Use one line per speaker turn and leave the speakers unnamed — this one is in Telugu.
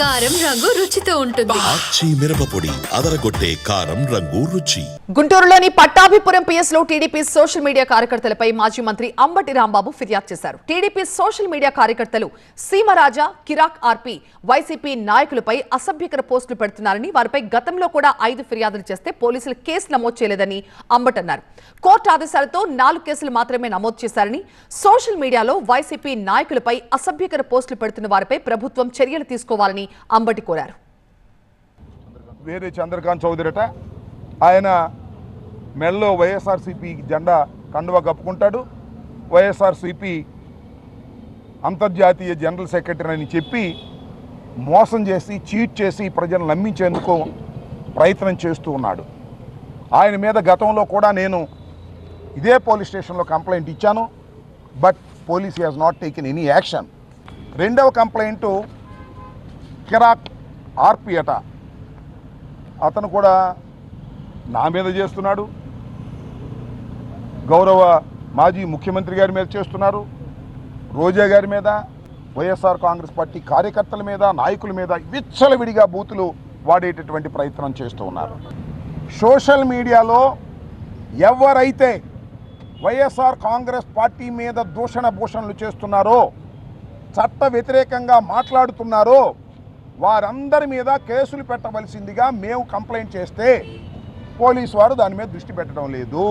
కారం రంగు రుచితో ఉంటుంది.
ఆచి మిరపపొడి అదరగొట్టే కారం రంగు రుచి.
గుంటూరులోని పట్టాభిపురం పిఎస్ లో టీడీపీ సోషల్ మీడియా కార్యకర్తలపై మాజీ మంత్రి అంబటి రాంబాబు ఫిర్యాదు చేశారు. టీడీపీ సోషల్ మీడియా కార్యకర్తలు సీమరాజా, కిరాక్ ఆర్పి, వైసీపీ నాయకులపై అసభ్యకర పోస్టులు పెడుతున్నారని, వారిపై గతంలో కూడా 5 ఫిర్యాదులు చేస్తే పోలీసులు కేసు నమోదు చేయలేదని అంబటి అన్నారు. కోర్టు ఆదేశాలతో 4 కేసులు మాత్రమే నమోదు చేశారని, సోషల్ మీడియాలో వైసీపీ నాయకులపై అసభ్యకర పోస్టులు పెడుతున్న వారిపై ప్రభుత్వం చర్యలు తీసుకోవాలని అంబటి కోరారు.
వేరే చంద్రకాంత్ చౌదరిట ఆయన మెల్లో వైఎస్ఆర్సీపీ జెండా కండువా కప్పుకుంటాడు. వైఎస్ఆర్సీపీ అంతర్జాతీయ జనరల్ సెక్రటరీ అని చెప్పి మోసం చేసి, చీట్ చేసి ప్రజలను నమ్మించేందుకు ప్రయత్నం చేస్తూ ఉన్నాడు. ఆయన మీద గతంలో కూడా నేను ఇదే పోలీస్ స్టేషన్లో కంప్లైంట్ ఇచ్చాను. But police has not taken any action. రెండవ కంప్లైంటు కిరాక్ ఆర్పి అట, అతను కూడా నా మీద చేస్తున్నాడు, గౌరవ మాజీ ముఖ్యమంత్రి గారి మీద చేస్తున్నారు, రోజా గారి మీద, వైఎస్ఆర్ కాంగ్రెస్ పార్టీ కార్యకర్తల మీద, నాయకుల మీద విచ్చలవిడిగా బూతులు వాడేటటువంటి ప్రయత్నం చేస్తూ ఉన్నారు. సోషల్ మీడియాలో ఎవరైతే వైఎస్ఆర్ కాంగ్రెస్ పార్టీ మీద దూషణ భూషణలు చేస్తున్నారో, చట్ట వ్యతిరేకంగా మాట్లాడుతున్నారో వారందరి మీద కేసులు పెట్టవలసిందిగా మేము కంప్లైంట్ చేస్తే పోలీసు వారు దాని మీద దృష్టి పెట్టడం లేదు.